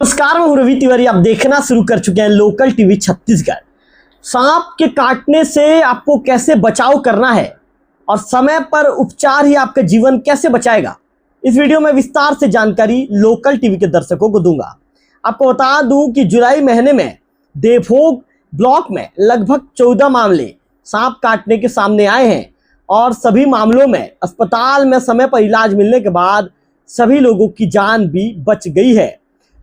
नमस्कार, मैं हूं रवि तिवारी। आप देखना शुरू कर चुके हैं लोकल टीवी छत्तीसगढ़। सांप के काटने से आपको कैसे बचाव करना है और समय पर उपचार ही आपका जीवन कैसे बचाएगा, इस वीडियो में विस्तार से जानकारी लोकल टीवी के दर्शकों को दूंगा। आपको बता दूं कि जुलाई महीने में देवभोग ब्लॉक में लगभग 14 मामले सांप काटने के सामने आए हैं और सभी मामलों में अस्पताल में समय पर इलाज मिलने के बाद सभी लोगों की जान भी बच गई है।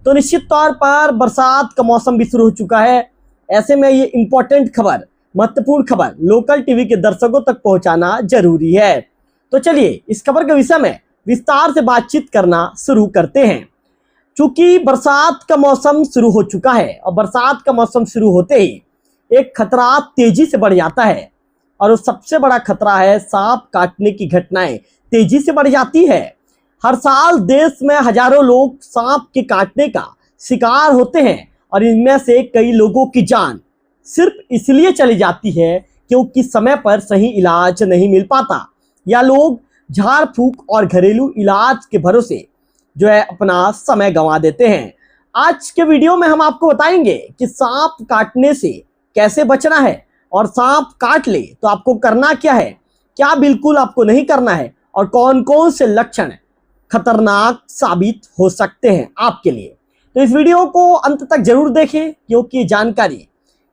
तो निश्चित तौर पर बरसात का मौसम भी शुरू हो चुका है। ऐसे में ये इंपॉर्टेंट खबर, महत्वपूर्ण खबर लोकल टीवी के दर्शकों तक पहुंचाना जरूरी है। तो चलिए इस खबर के विषय में विस्तार से बातचीत करना शुरू करते हैं। चूंकि बरसात का मौसम शुरू हो चुका है और बरसात का मौसम शुरू होते ही एक खतरा तेजी से बढ़ जाता है और वो सबसे बड़ा खतरा है सांप काटने की घटनाएं तेजी से बढ़ जाती है। हर साल देश में हजारों लोग सांप के काटने का शिकार होते हैं और इनमें से कई लोगों की जान सिर्फ इसलिए चली जाती है क्योंकि समय पर सही इलाज नहीं मिल पाता या लोग झाड़ फूक और घरेलू इलाज के भरोसे अपना समय गंवा देते हैं। आज के वीडियो में हम आपको बताएंगे कि सांप काटने से कैसे बचना है और सांप काट ले तो आपको करना क्या है, क्या बिल्कुल आपको नहीं करना है और कौन कौन से लक्षण खतरनाक साबित हो सकते हैं आपके लिए। तो इस वीडियो को अंत तक जरूर देखें क्योंकि जानकारी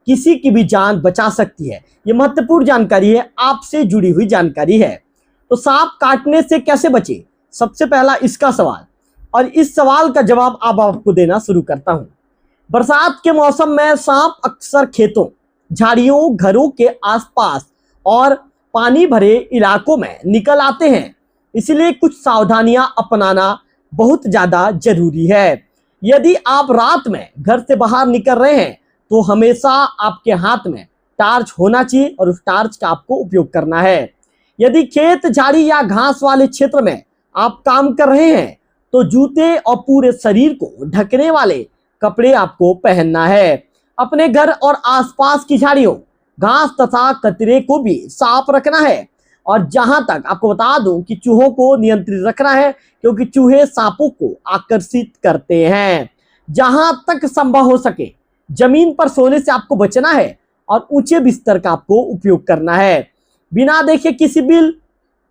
किसी की भी जान बचा सकती है। ये महत्वपूर्ण जानकारी है, आपसे जुड़ी हुई जानकारी है। तो सांप काटने से कैसे बचे, सबसे पहला इसका सवाल, और इस सवाल का जवाब अब आपको देना शुरू करता हूं। बरसात के मौसम में सांप अक्सर खेतों, झाड़ियों, घरों के आसपास और पानी भरे इलाकों में निकल आते हैं, इसलिए कुछ सावधानियां अपनाना बहुत ज्यादा जरूरी है। यदि आप रात में घर से बाहर निकल रहे हैं तो हमेशा आपके हाथ में टार्च होना चाहिए और उस टार्च का आपको उपयोग करना है। यदि खेत, झाड़ी या घास वाले क्षेत्र में आप काम कर रहे हैं तो जूते और पूरे शरीर को ढकने वाले कपड़े आपको पहनना है। अपने घर और आसपास की झाड़ियों, घास तथा कचरे को भी साफ रखना है और जहां तक आपको बता दूं कि चूहों को नियंत्रित रखना है क्योंकि चूहे सांपों को आकर्षित करते हैं। जहां तक संभव हो सके जमीन पर सोने से आपको बचना है और ऊंचे बिस्तर का आपको उपयोग करना है। बिना देखे किसी बिल,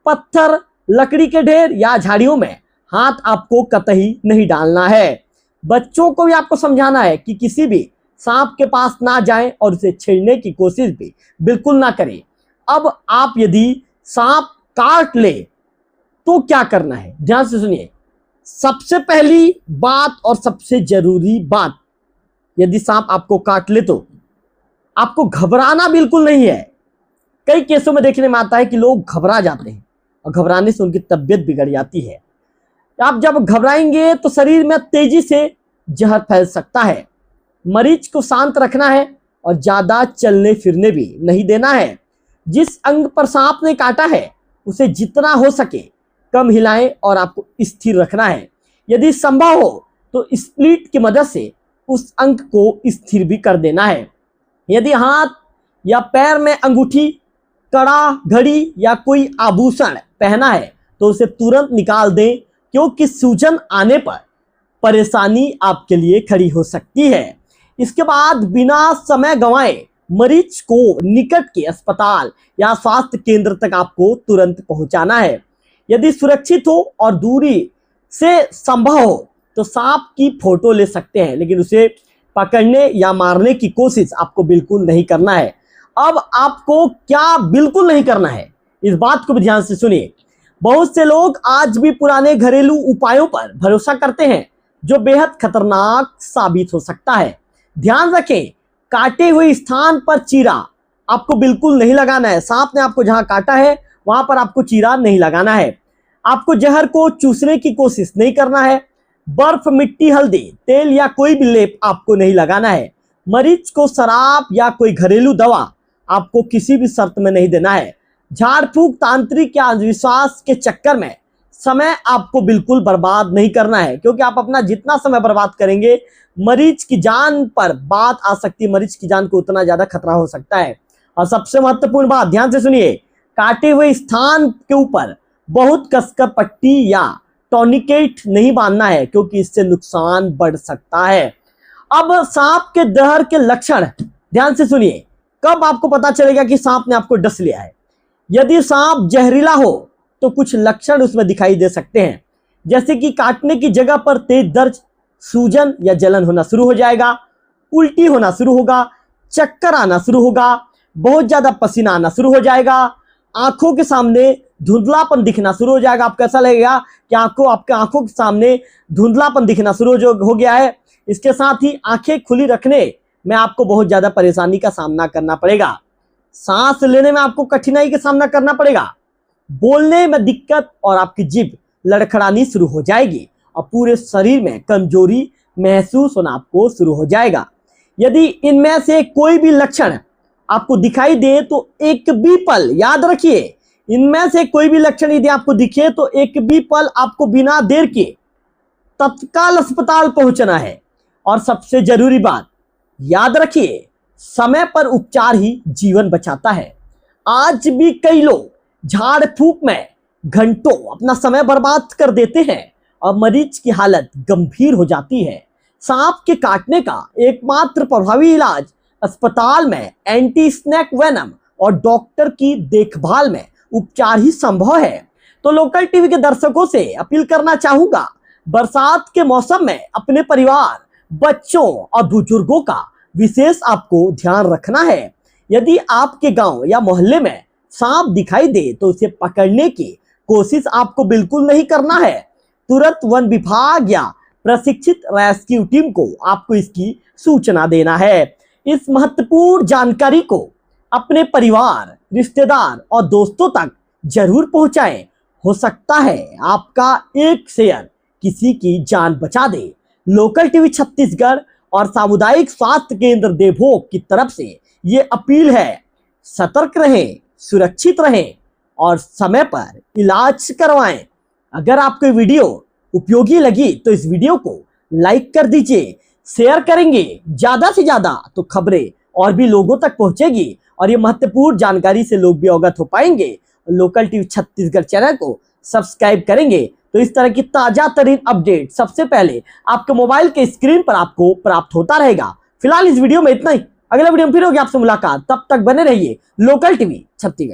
पत्थर, लकड़ी के ढेर या झाड़ियों में हाथ आपको कतई नहीं डालना है। बच्चों को भी आपको समझाना है कि किसी भी सांप के पास ना जाएं और उसे छेड़ने की कोशिश भी बिल्कुल ना करें। अब आप यदि सांप काट ले तो क्या करना है, ध्यान से सुनिए। सबसे पहली बात और सबसे जरूरी बात, यदि सांप आपको काट ले तो आपको घबराना बिल्कुल नहीं है। कई केसों में देखने में आता है कि लोग घबरा जाते हैं और घबराने से उनकी तबीयत बिगड़ जाती है। आप जब घबराएंगे तो शरीर में तेजी से जहर फैल सकता है। मरीज को शांत रखना है और ज्यादा चलने फिरने भी नहीं देना है। जिस अंग पर सांप ने काटा है उसे जितना हो सके कम हिलाएं और आपको स्थिर रखना है। यदि संभव हो तो स्प्लिट की मदद से उस अंग को स्थिर भी कर देना है। यदि हाथ या पैर में अंगूठी, कड़ा, घड़ी या कोई आभूषण पहना है तो उसे तुरंत निकाल दें क्योंकि सूजन आने पर परेशानी आपके लिए खड़ी हो सकती है। इसके बाद बिना समय गंवाए मरीज को निकट के अस्पताल या स्वास्थ्य केंद्र तक आपको तुरंत पहुंचाना है। यदि सुरक्षित हो और दूरी से संभव हो तो सांप की फोटो ले सकते हैं, लेकिन उसे पकड़ने या मारने की कोशिश आपको बिल्कुल नहीं करना है। अब आपको क्या बिल्कुल नहीं करना है, इस बात को भी ध्यान से सुनिए। बहुत से लोग आज भी पुराने घरेलू उपायों पर भरोसा करते हैं जो बेहद खतरनाक साबित हो सकता है। ध्यान रखें, काटे हुए स्थान पर चीरा आपको बिल्कुल नहीं लगाना है। सांप ने आपको जहां काटा है वहां पर आपको चीरा नहीं लगाना है। आपको जहर को चूसने की कोशिश नहीं करना है। बर्फ, मिट्टी, हल्दी, तेल या कोई भी लेप आपको नहीं लगाना है। मरीज को शराब या कोई घरेलू दवा आपको किसी भी शर्त में नहीं देना है। झाड़ फूक, तांत्रिक या अंधविश्वास के चक्कर में समय आपको बिल्कुल बर्बाद नहीं करना है क्योंकि आप अपना जितना समय बर्बाद करेंगे मरीज की जान पर बात आ सकती है, मरीज की जान को उतना ज्यादा खतरा हो सकता है। और सबसे महत्वपूर्ण बात, ध्यान से सुनिए, काटे हुए स्थान के ऊपर बहुत कसकर पट्टी या टॉर्निकेट नहीं बांधना है, क्योंकि इससे नुकसान बढ़ सकता है। अब सांप के दहर के लक्षण ध्यान से सुनिए। कब आपको पता चलेगा कि सांप ने आपको डस लिया है? यदि सांप जहरीला हो तो कुछ लक्षण उसमें दिखाई दे सकते हैं, जैसे कि काटने की जगह पर तेज दर्द, सूजन या जलन होना शुरू हो जाएगा, उल्टी होना शुरू होगा, चक्कर आना शुरू होगा, बहुत ज्यादा पसीना आना शुरू हो जाएगा, आंखों के सामने धुंधलापन दिखना शुरू हो जाएगा। आपको ऐसा लगेगा कि आपके आंखों के सामने धुंधलापन दिखना शुरू हो गया है। इसके साथ ही आंखें खुली रखने में आपको बहुत ज्यादा परेशानी का सामना करना पड़ेगा, सांस लेने में आपको कठिनाई का सामना करना पड़ेगा, बोलने में दिक्कत और आपकी जीभ लड़खड़ानी शुरू हो जाएगी और पूरे शरीर में कमजोरी महसूस होना आपको शुरू हो जाएगा। यदि इनमें से कोई भी लक्षण आपको दिखाई दे तो एक भी पल, याद रखिए, इनमें से कोई भी लक्षण यदि आपको दिखे तो एक भी पल आपको बिना देर के तत्काल अस्पताल पहुंचना है। और सबसे जरूरी बात याद रखिए, समय पर उपचार ही जीवन बचाता है। आज भी कई लोग झाड़ फूक में घंटों अपना समय बर्बाद कर देते हैं और मरीज की हालत गंभीर हो जाती है। सांप के काटने का एकमात्र प्रभावी इलाज अस्पताल में एंटी स्नेक वेनम और डॉक्टर की देखभाल में उपचार ही संभव है। तो लोकल टीवी के दर्शकों से अपील करना चाहूंगा, बरसात के मौसम में अपने परिवार, बच्चों और बुजुर्गों का विशेष आपको ध्यान रखना है। यदि आपके गांव या मोहल्ले में सांप दिखाई दे तो उसे पकड़ने की कोशिश आपको बिल्कुल नहीं करना है। तुरंत वन विभाग या प्रशिक्षित रेस्क्यू टीम को आपको इसकी सूचना देना है। इस महत्वपूर्ण जानकारी को अपने परिवार, रिश्तेदार और दोस्तों तक जरूर पहुंचाएं। हो सकता है आपका एक शेयर किसी की जान बचा दे। लोकल टीवी छत्तीसगढ़ और सामुदायिक स्वास्थ्य केंद्र देवभोग की तरफ से ये अपील है, सतर्क रहें, सुरक्षित रहें और समय पर इलाज करवाएं। अगर आपको वीडियो उपयोगी लगी तो इस वीडियो को लाइक कर दीजिए, शेयर करेंगे ज्यादा से ज्यादा तो खबरें और भी लोगों तक पहुंचेगी और ये महत्वपूर्ण जानकारी से लोग भी अवगत हो पाएंगे। लोकल टीवी छत्तीसगढ़ चैनल को सब्सक्राइब करेंगे तो इस तरह की ताजा तरीन अपडेट सबसे पहले आपके मोबाइल के स्क्रीन पर आपको प्राप्त होता रहेगा। फिलहाल इस वीडियो में इतना ही, अगले वीडियो में फिर होगी आपसे मुलाकात, तब तक बने रहिए लोकल टीवी छत्तीसगढ़।